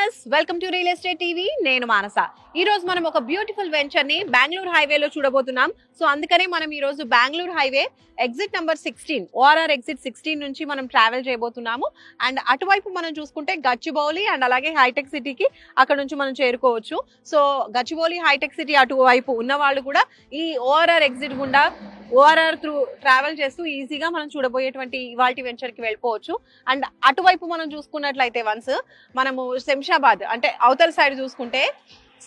Viewers, welcome to real estate TV. నేను మానస. ఈ రోజు మనం ఒక బ్యూటిఫుల్ వెంచర్ ని బెంగళూరు హైవేలో చూడబోతున్నాం. సో అందుకనే మనం ఈ రోజు Bengaluru highway exit number 16 ORR exit 16 నుంచి మనం ట్రావెల్ చేయబోతున్నాము. అండ్ అటువైపు మనం చూసుకుంటే గచ్చిబౌలి అండ్ అలాగే హైటెక్ సిటీకి అక్కడ నుంచి మనం చేరుకోవచ్చు. సో గచ్చిబౌలి హైటెక్ సిటీ అటువైపు ఉన్న వాళ్ళు కూడా ఈ ఓఆర్ఆర్ ఎగ్జిట్ గుండా ఓఆర్ఆర్ త్రూ ట్రావెల్ చేస్తూ ఈజీగా మనం చూడబోయేటువంటి ఇవాల్టి వెంచర్ కి వెళ్ళిపోవచ్చు. అండ్ అటువైపు మనం చూసుకున్నట్లయితే వన్స్ మనము శంషాబాద్ అంటే అవతల సైడ్ చూసుకుంటే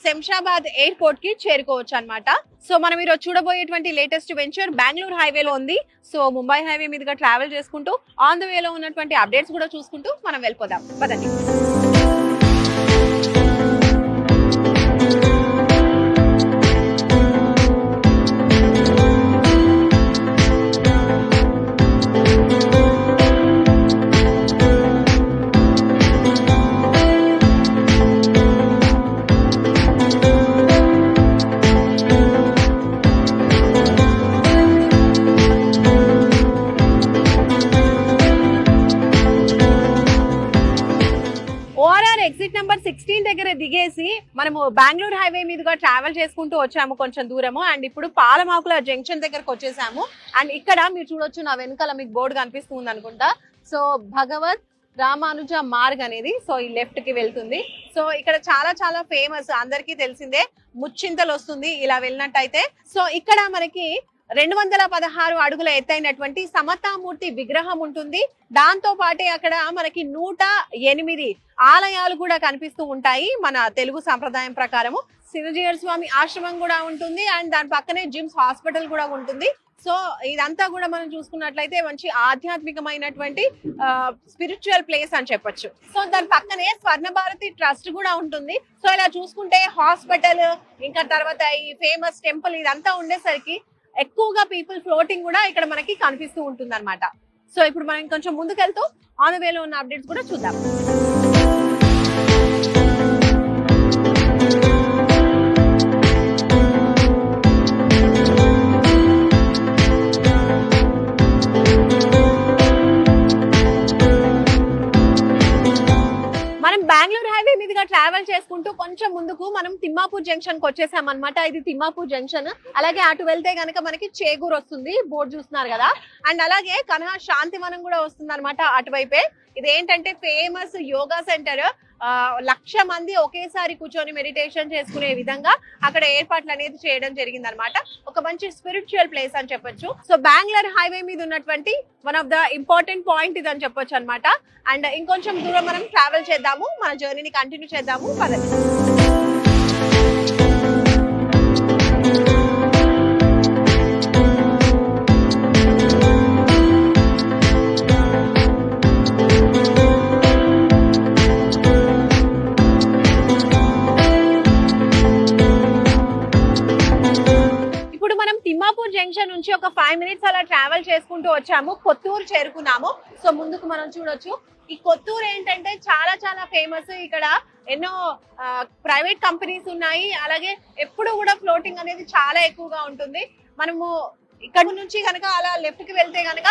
శంషాబాద్ ఎయిర్పోర్ట్ కి చేరుకోవచ్చు అన్నమాట. సో మనం ఈరోజు చూడబోయేటువంటి లేటెస్ట్ వెంచర్ బెంగళూరు హైవేలో ఉంది. సో ముంబై హైవే మీదుగా ట్రావెల్ చేసుకుంటూ ఆన్ ద వేలో ఉన్నటువంటి అప్డేట్స్ కూడా చూసుకుంటూ మనం వెళ్ళిపోదాం. పదండి. ఎగ్జిట్ నెంబర్ 16 దగ్గర దిగేసి మనము బెంగళూరు హైవే మీదుగా ట్రావెల్ చేసుకుంటూ వచ్చాము కొంచెం దూరము. అండ్ ఇప్పుడు పాలమాకుల జంక్షన్ దగ్గరకు వచ్చేసాము. అండ్ ఇక్కడ మీరు చూడొచ్చు, నా వెనకాల మీకు బోర్డు కనిపిస్తుంది అనుకుంటా. సో భగవత్ రామానుజ మార్గ్ అనేది సో ఈ లెఫ్ట్ కి వెళ్తుంది. సో ఇక్కడ చాలా చాలా ఫేమస్, అందరికీ తెలిసిందే, ముచ్చింతలు వస్తుంది ఇలా వెళ్ళినట్టయితే. సో ఇక్కడ మనకి 216 అడుగుల ఎత్తైనటువంటి సమతామూర్తి విగ్రహం ఉంటుంది. దాంతో పాటే అక్కడ మనకి 108 ఆలయాలు కూడా కనిపిస్తూ ఉంటాయి మన తెలుగు సంప్రదాయం ప్రకారము. శివజీయర్ స్వామి ఆశ్రమం కూడా ఉంటుంది. అండ్ దాని పక్కనే జిమ్స్ హాస్పిటల్ కూడా ఉంటుంది. సో ఇదంతా కూడా మనం చూసుకున్నట్లయితే మంచి ఆధ్యాత్మికమైనటువంటి స్పిరిచువల్ ప్లేస్ అని చెప్పొచ్చు. సో దాని పక్కనే స్వర్ణ భారతి ట్రస్ట్ కూడా ఉంటుంది. సో ఇలా చూసుకుంటే హాస్పిటల్ ఇంకా తర్వాత ఈ ఫేమస్ టెంపుల్ ఇదంతా ఉండేసరికి ఎక్కువగా పీపుల్ ఫ్లోటింగ్ కూడా ఇక్కడ మనకి కనిపిస్తూ ఉంటుంది అనమాట. సో ఇప్పుడు మనం కొంచెం ముందుకెళ్తూ ఆన్ ద వేలో ఉన్న అప్డేట్స్ కూడా చూద్దాం. మనం బెంగళూరు హైవే మీదుగా ట్రావెల్ చేసుకుంటూ కొంచెం ముందుకు మనం తిమ్మాపూర్ జంక్షన్ కి వచ్చేసాం అనమాట. ఇది తిమ్మాపూర్ జంక్షన్. అలాగే అటు వెళ్తే గనక మనకి చేగూరు వస్తుంది, బోర్డు చూస్తున్నారు కదా. అండ్ అలాగే కన్హా శాంతివనం కూడా వస్తుంది అనమాట అటువైపే. ఇది ఏంటంటే ఫేమస్ యోగా సెంటర్. 1,00,000 మంది ఒకేసారి కూర్చొని మెడిటేషన్ చేసుకునే విధంగా అక్కడ ఏర్పాట్లు అనేది చేయడం జరిగింది అనమాట. ఒక మంచి స్పిరిచువల్ ప్లేస్ అని చెప్పొచ్చు. సో బెంగళూరు హైవే మీద ఉన్నటువంటి one of the important point ఇది అని చెప్పొచ్చు అనమాట. అండ్ ఇంకొంచెం దూరం మనం ట్రావెల్ చేద్దాము, మన జర్నీని కంటిన్యూ చేద్దాము. పదండి. తిమ్మాపూర్ జంక్షన్ నుంచి ఒక 5 minutes అలా ట్రావెల్ చేసుకుంటూ వచ్చాము, కొత్తూరు చేరుకున్నాము. సో ముందుకు మనం చూడొచ్చు, ఈ కొత్తూరు ఏంటంటే చాలా చాలా ఫేమస్. ఇక్కడ ఎన్నో ప్రైవేట్ కంపెనీస్ ఉన్నాయి. అలాగే ఎప్పుడు కూడా ఫ్లోటింగ్ అనేది చాలా ఎక్కువగా ఉంటుంది. మనము ఇక్కడ నుంచి కనుక అలా లెఫ్ట్ కి వెళ్తే కనుక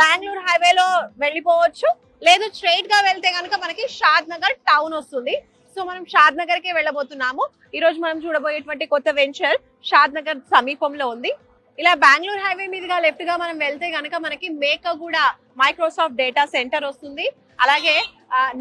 బెంగళూరు హైవేలో వెళ్ళిపోవచ్చు. లేదు స్ట్రైట్ గా వెళ్తే కనుక మనకి షాద్ నగర్ టౌన్ వస్తుంది. సో మనం షాద్ నగర్ కి వెళ్ళబోతున్నాము. ఈ రోజు మనం చూడబోయేటువంటి కొత్త వెంచర్ షాద్ నగర్ సమీపంలో ఉంది. ఇలా బెంగళూరు హైవే మీదుగా లెఫ్ట్ గా మనం వెళ్తే గనక మనకి మేకగూడ మైక్రోసాఫ్ట్ డేటా సెంటర్ వస్తుంది. అలాగే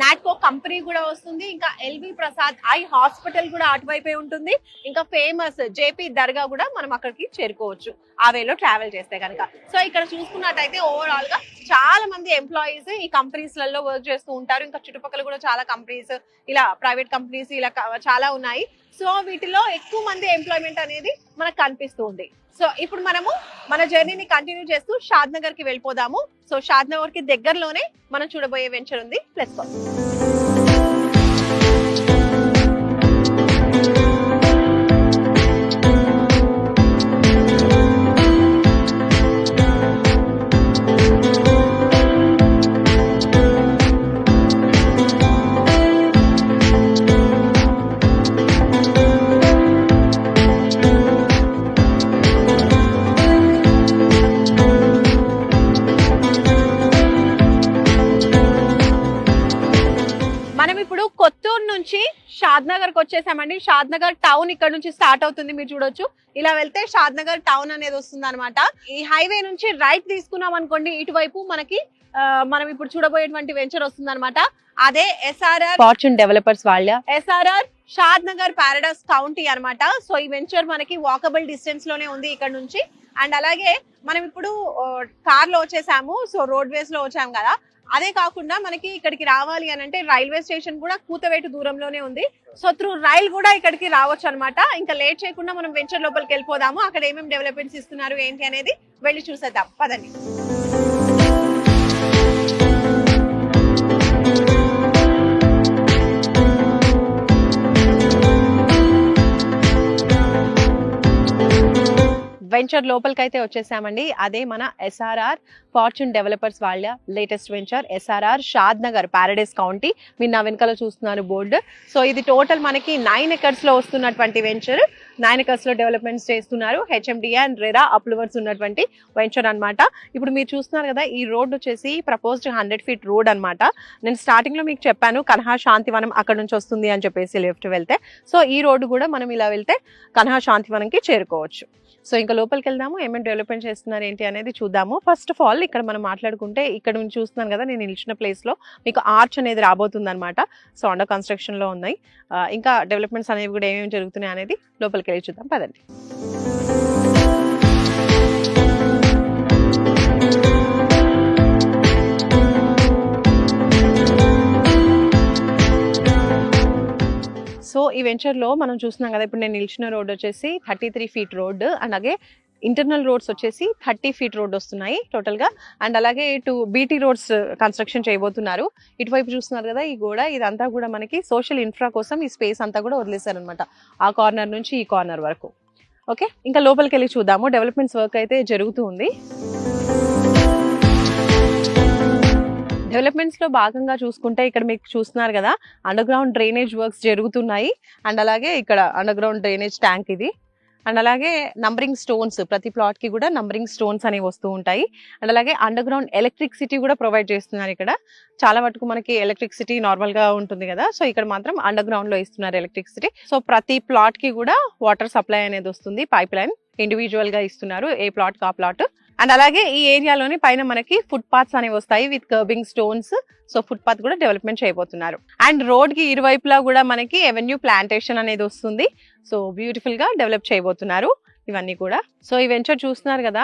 నాట్కో కంపెనీ కూడా వస్తుంది. ఇంకా ఎల్వి ప్రసాద్ ఐ హాస్పిటల్ కూడా అటువైపే ఉంటుంది. ఇంకా ఫేమస్ జేపీ దర్గా కూడా మనం అక్కడికి చేరుకోవచ్చు ఆ వేలో ట్రావెల్ చేస్తే కనుక. సో ఇక్కడ చూసుకున్నట్టయితే ఓవరాల్ గా చాలా మంది ఎంప్లాయీస్ ఈ కంపెనీస్ లలో వర్క్ చేస్తూ ఉంటారు. ఇంకా చుట్టుపక్కల కూడా చాలా కంపెనీస్, ఇలా ప్రైవేట్ కంపెనీస్ ఇలా చాలా ఉన్నాయి. సో వీటిలో ఎక్కువ మంది ఎంప్లాయ్మెంట్ అనేది మనకు కనిపిస్తూ ఉంది. సో ఇప్పుడు మనము మన జర్నీని కంటిన్యూ చేస్తూ షాద్ నగర్ కి వెళ్ళిపోదాము. సో షాద్ నగర్ కి దగ్గరలోనే మనం చూడబోయే వెంచర్ ఉంది. ప్లస్ షాద్ నగర్ కి వచ్చేసామండి. షాద్ నగర్ టౌన్ ఇక్కడ నుంచి స్టార్ట్ అవుతుంది, మీరు చూడొచ్చు. ఇలా వెళ్తే షాద్ నగర్ టౌన్ అనేది వస్తుంది అనమాట. ఈ హైవే నుంచి రైట్ తీసుకున్నాం అనుకోండి, ఇటువైపు మనకి మనం ఇప్పుడు చూడబోయేటువంటి వెంచర్ వస్తుంది అనమాట. అదే ఎస్ఆర్ఆర్ ఫార్చ్యూన్ డెవలపర్స్ వాళ్ళ ఎస్ఆర్ఆర్ షాద్ నగర్ పారడైస్ కౌంటీ అనమాట. సో ఈ వెంచర్ మనకి వాకబుల్ డిస్టెన్స్ లోనే ఉంది ఇక్కడ నుంచి. అండ్ అలాగే మనం ఇప్పుడు కార్ లో వచ్చేసాము, సో రోడ్ వేస్ లో వచ్చాము కదా. అదే కాకుండా మనకి ఇక్కడికి రావాలి అని అంటే రైల్వే స్టేషన్ కూడా కూతవేటు దూరంలోనే ఉంది. సో త్రూ రైల్ కూడా ఇక్కడికి రావచ్చు అనమాట. ఇంకా లేట్ చేయకుండా మనం వెంచర్ లోపలికి వెళ్ళిపోదాము. అక్కడ ఏమేమి డెవలప్మెంట్స్ ఇస్తున్నారు ఏంటి అనేది వెళ్ళి చూసేద్దాం, పదండి. వెంచర్ లోపలికి అయితే వచ్చేసామండి. అదే మన ఎస్ఆర్ఆర్ ఫార్చ్యూన్ డెవలపర్స్ వాళ్ళ లేటెస్ట్ వెంచర్ ఎస్ఆర్ఆర్ షాద్ నగర్ పారడైస్ కౌంటీ. మీరు నా వెనకాల చూస్తున్నారు బోర్డు. సో ఇది టోటల్ మనకి 9 acres లో వస్తున్నటువంటి వెంచర్. 9 acres లో డెవలప్మెంట్స్ చేస్తున్నారు. హెచ్ఎండిఏ అండ్ రెరా అప్రూవర్స్ ఉన్నటువంటి వెంచర్ అనమాట. ఇప్పుడు మీరు చూస్తున్నారు కదా, ఈ రోడ్ వచ్చేసి ప్రపోజ్డ్ 100 feet రోడ్ అనమాట. నేను స్టార్టింగ్ లో మీకు చెప్పాను కన్హా శాంతివనం అక్కడ నుంచి వస్తుంది అని చెప్పేసి లెఫ్ట్ వెళ్తే. సో ఈ రోడ్డు కూడా మనం ఇలా వెళ్తే కన్హా శాంతివనంకి చేరుకోవచ్చు. సో ఇంకా లోపలికి వెళ్దాము, ఏమేమి డెవలప్మెంట్ చేస్తున్నారు ఏంటి అనేది చూద్దాము. ఫస్ట్ ఆఫ్ ఆల్ ఇక్కడ మనం మాట్లాడుకుంటే ఇక్కడ నుంచి చూస్తున్నాను కదా, నేను నిలిచిన ప్లేస్ లో మీకు ఆర్చ్ అనేది రాబోతుంది అనమాట. సో అండర్ కన్స్ట్రక్షన్ లో ఉన్నాయి. ఇంకా డెవలప్మెంట్స్ అనేవి కూడా ఏమేమి జరుగుతున్నాయి అనేది లోపలికి వెళ్ళి చూద్దాం, పదండి. సో ఈ వెంచర్ లో మనం చూస్తున్నాం కదా, ఇప్పుడు నేను నిలిచిన రోడ్ వచ్చేసి 33 feet రోడ్. అలాగే ఇంటర్నల్ రోడ్స్ వచ్చేసి 30 feet రోడ్ వస్తున్నాయి టోటల్ గా. అండ్ అలాగే ఇటు బీటీ రోడ్స్ కన్స్ట్రక్షన్ చేయబోతున్నారు. ఇటువైపు చూస్తున్నారు కదా ఈ గోడ, ఇదంతా కూడా మనకి సోషల్ ఇన్ఫ్రా కోసం ఈ స్పేస్ అంతా కూడా వదిలేశారు అనమాట, ఆ కార్నర్ నుంచి ఈ కార్నర్ వరకు. ఓకే, ఇంకా లోపలికి వెళ్ళి చూద్దాము. డెవలప్మెంట్స్ వర్క్ అయితే జరుగుతూ ఉంది. డెవలప్మెంట్స్ లో భాగంగా చూసుకుంటే ఇక్కడ మీకు చూస్తున్నారు కదా, అండర్ గ్రౌండ్ డ్రైనేజ్ వర్క్స్ జరుగుతున్నాయి. అండ్ అలాగే ఇక్కడ అండర్ గ్రౌండ్ డ్రైనేజ్ ట్యాంక్ ఇది. అండ్ అలాగే నంబరింగ్ స్టోన్స్, ప్రతి ప్లాట్ కి కూడా నంబరింగ్ స్టోన్స్ అనేవి వస్తూ ఉంటాయి. అండ్ అలాగే అండర్ గ్రౌండ్ ఎలక్ట్రిసిటీ కూడా ప్రొవైడ్ చేస్తున్నారు. ఇక్కడ చాలా మటుకు మనకి ఎలక్ట్రిసిటీ నార్మల్ గా ఉంటుంది కదా, సో ఇక్కడ మాత్రం అండర్ గ్రౌండ్ లో ఇస్తున్నారు ఎలక్ట్రిసిటీ. సో ప్రతి ప్లాట్ కి కూడా వాటర్ సప్లై అనేది వస్తుంది, పైప్ లైన్ ఇండివిజువల్ గా ఇస్తున్నారు, ఏ ప్లాట్ కా ప్లాట్. అండ్ అలాగే ఈ ఏరియాలోని పైన మనకి ఫుట్ పాత్స్ అనేవి వస్తాయి with kerbing stones. So foot path కూడా డెవలప్మెంట్ చేయబోతున్నారు. అండ్ రోడ్ కి ఇరువైపులా కూడా మనకి ఎవెన్యూ ప్లాంటేషన్ అనేది వస్తుంది. సో బ్యూటిఫుల్ గా డెవలప్ చేయబోతున్నారు ఇవన్నీ కూడా. సో ఈ వెంచర్ చూస్తున్నారు కదా,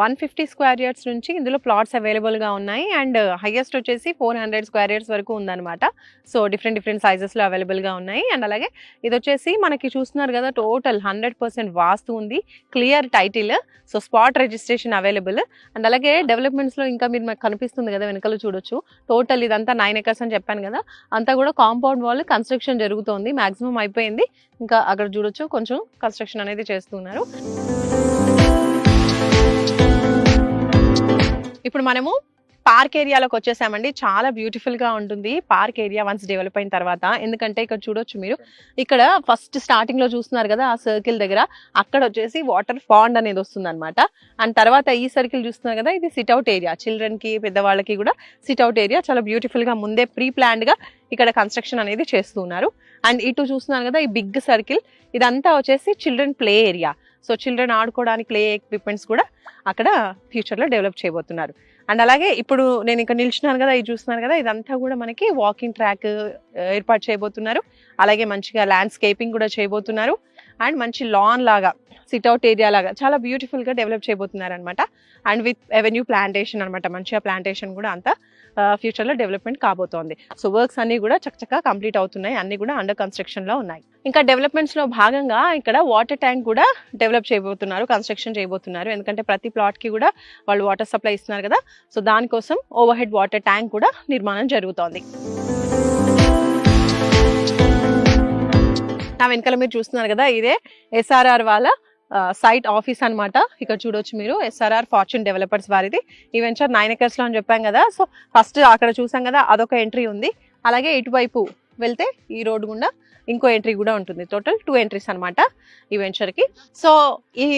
150 square yards నుంచి ఇందులో ప్లాట్స్ అవైలబుల్ గా ఉన్నాయి. అండ్ హైయెస్ట్ వచ్చేసి 400 square yards వరకు ఉందన్నమాట. సో డిఫరెంట్ సైజెస్ లో అవైలబుల్ గా ఉన్నాయి. అండ్ అలాగే ఇది వచ్చేసి మనకి చూస్తున్నారు కదా, టోటల్ 100% వాస్తు ఉంది, clear title, so spot registration available. And అలాగే డెవలప్మెంట్స్ లో ఇంకా మీరు మాకు కనిపిస్తుంది కదా వెనకాల చూడొచ్చు, టోటల్ ఇదంతా 9 acres అని చెప్పాను కదా, అంతా కూడా కాంపౌండ్ వాల్ కన్స్ట్రక్షన్ జరుగుతోంది, మాక్సిమం అయిపోయింది. ఇంకా అక్కడ చూడొచ్చు కొంచెం కన్స్ట్రక్షన్ అనేది చేస్తున్నారు. ఇప్పుడు మనము పార్క్ ఏరియాలోకి వచ్చేసామండి. చాలా బ్యూటిఫుల్ గా ఉంటుంది పార్క్ ఏరియా వన్స్ డెవలప్ అయిన తర్వాత. ఎందుకంటే ఇక్కడ చూడొచ్చు మీరు, ఇక్కడ ఫస్ట్ స్టార్టింగ్ లో చూస్తున్నారు కదా ఆ సర్కిల్ దగ్గర, అక్కడ వచ్చేసి వాటర్ పాండ్ అనేది వస్తుంది అనమాట. అండ్ తర్వాత ఈ సర్కిల్ చూస్తున్నారు కదా, ఇది సిట్అవుట్ ఏరియా, చిల్డ్రన్ కి పెద్దవాళ్ళకి కూడా సిట్అవుట్ ఏరియా. చాలా బ్యూటిఫుల్ గా ముందే ప్రీ ప్లాన్డ్ గా ఇక్కడ కన్స్ట్రక్షన్ అనేది చేస్తున్నారు. అండ్ ఇటు చూస్తున్నారు కదా ఈ బిగ్ సర్కిల్, ఇదంతా వచ్చేసి children play area. So children ఆడుకోవడానికి ప్లే ఎక్విప్మెంట్స్ కూడా అక్కడ ఫ్యూచర్ లో డెవలప్ చేయబోతున్నారు. అండ్ అలాగే ఇప్పుడు నేను ఇక్కడ నిల్చున్నాను కదా, ఇది చూస్తున్నారు కదా, ఇదంతా కూడా మనకి వాకింగ్ ట్రాక్ ఏర్పాటు చేయబోతున్నారు. అలాగే మంచిగా ల్యాండ్స్కేపింగ్ కూడా చేయబోతున్నారు. అండ్ మంచి లాన్ లాగా, సిట్అవుట్ ఏరియా లాగా చాలా బ్యూటిఫుల్ గా డెవలప్ చేయబోతున్నారు అనమాట. అండ్ విత్ ఎవెన్యూ ప్లాంటేషన్ అనమాట, మంచిగా ప్లాంటేషన్ కూడా అంతా ఫ్యూచర్ లో డెవలప్మెంట్ కాబోతోంది. సో వర్క్స్ అన్ని కూడా చక్కగా కంప్లీట్ అవుతున్నాయి, అన్ని కూడా అండర్ కన్స్ట్రక్షన్ లో ఉన్నాయి. ఇంకా డెవలప్మెంట్స్ లో భాగంగా ఇక్కడ వాటర్ ట్యాంక్ కూడా డెవలప్ చేయబోతున్నారు, కన్స్ట్రక్షన్ చేయబోతున్నారు. ఎందుకంటే ప్రతి ప్లాట్ కి కూడా వాళ్ళు వాటర్ సప్లై ఇస్తున్నారు కదా, సో దానికోసం ఓవర్ హెడ్ వాటర్ ట్యాంక్ కూడా నిర్మాణం జరుగుతోంది. నా వెనకాల మీరు చూస్తున్నారు కదా, ఇదే ఎస్ఆర్ఆర్ వాళ్ళ సైట్ ఆఫీస్ అన్నమాట. ఇక్కడ చూడొచ్చు మీరు, ఎస్ఆర్ఆర్ ఫార్చ్యూన్ డెవలపర్స్ వారిది. ఈ వెంచర్ 9 acres లో అని చెప్పాం కదా. సో ఫస్ట్ అక్కడ చూసాం కదా, అదొక ఎంట్రీ ఉంది. అలాగే ఇటువైపు వెళ్తే ఈ రోడ్ గుండా ఇంకో ఎంట్రీ కూడా ఉంటుంది. టోటల్ 2 ఎంట్రీస్ అన్నమాట ఈ వెంచర్ కి. సో ఈ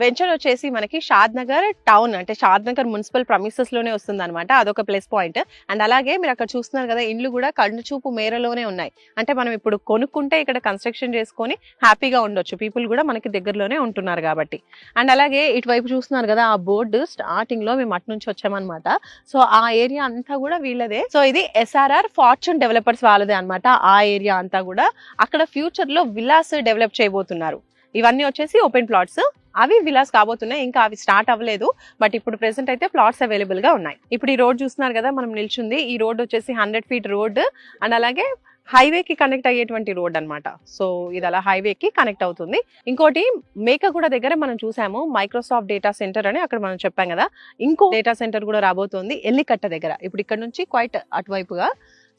వెంచర్ వచ్చేసి మనకి షాద్ నగర్ టౌన్ అంటే షాద్ నగర్ మున్సిపల్ ప్రమిసెస్ లోనే వస్తుంది అనమాట. అదొక ప్లస్ పాయింట్. అండ్ అలాగే మీరు అక్కడ చూస్తున్నారు కదా, ఇండ్లు కూడా కళ్ళు చూపు మేరలోనే ఉన్నాయి. అంటే మనం ఇప్పుడు కొనుక్కుంటే ఇక్కడ కన్స్ట్రక్షన్ చేసుకొని హ్యాపీగా ఉండొచ్చు. పీపుల్ కూడా మనకి దగ్గరలోనే ఉంటున్నారు కాబట్టి. అండ్ అలాగే ఇటువైపు చూస్తున్నారు కదా, ఆ బోర్డు స్టార్టింగ్ లో మేము అటు నుంచి వచ్చామన్నమాట. సో ఆ ఏరియా అంతా కూడా వీళ్ళదే. సో ఇది SRR ఫార్చ్యూన్ డెవలపర్స్ వాళ్ళదే అన్నమాట. ఆ ఏరియా అంతా కూడా అక్కడ ఫ్యూచర్ లో విల్లాస్ డెవలప్ చేయబోతున్నారు. ఇవన్నీ వచ్చేసి ఓపెన్ ప్లాట్స్. అవి విలాస్ కాబోతున్నాయి, ఇంకా అవి స్టార్ట్ అవ్వలేదు. బట్ ఇప్పుడు ప్రెసెంట్ అయితే ప్లాట్స్ అవైలబుల్ గా ఉన్నాయి. ఇప్పుడు ఈ రోడ్ చూస్తున్నారు కదా మనం నిల్చుంది, ఈ రోడ్ వచ్చేసి 100 ఫీట్ రోడ్. అండ్ అలాగే హైవే కి కనెక్ట్ అయ్యేటువంటి రోడ్ అన్నమాట. సో ఇది అలా హైవే కి కనెక్ట్ అవుతుంది. ఇంకోటి మేకగూడ దగ్గర మనం చూసాము మైక్రోసాఫ్ట్ డేటా సెంటర్ అని, అక్కడ మనం చెప్పాం కదా. ఇంకో డేటా సెంటర్ కూడా రాబోతోంది ఎల్లికట్ట దగ్గర. ఇప్పుడు ఇక్కడ నుంచి క్వైట్ అటువైపుగా.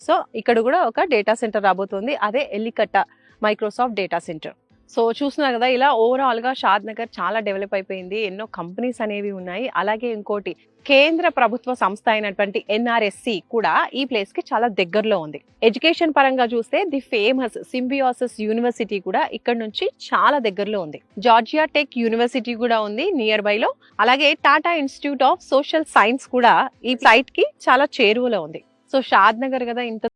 సో ఇక్కడ కూడా ఒక డేటా సెంటర్ రాబోతోంది, అదే ఎల్లికట్ట మైక్రోసాఫ్ట్ డేటా సెంటర్. సో చూస్తున్నారు కదా, ఇలా ఓవరాల్ గా షాద్ నగర్ చాలా డెవలప్ అయిపోయింది. ఎన్నో కంపెనీస్ అనేవి ఉన్నాయి. అలాగే ఇంకోటి కేంద్ర ప్రభుత్వ సంస్థ అయినటువంటి NRSC కూడా ఈ ప్లేస్ కి చాలా దగ్గరలో ఉంది. ఎడ్యుకేషన్ పరంగా చూస్తే ది ఫేమస్ సింబియోసిస్ యూనివర్సిటీ కూడా ఇక్కడ నుంచి చాలా దగ్గరలో ఉంది. జార్జియా టెక్ యూనివర్సిటీ కూడా ఉంది నియర్ బై లో. అలాగే Tata institute of social science కూడా ఈ సైట్ కి చాలా చేరువలో ఉంది. సో షాద్ నగర్ కదా, ఇంత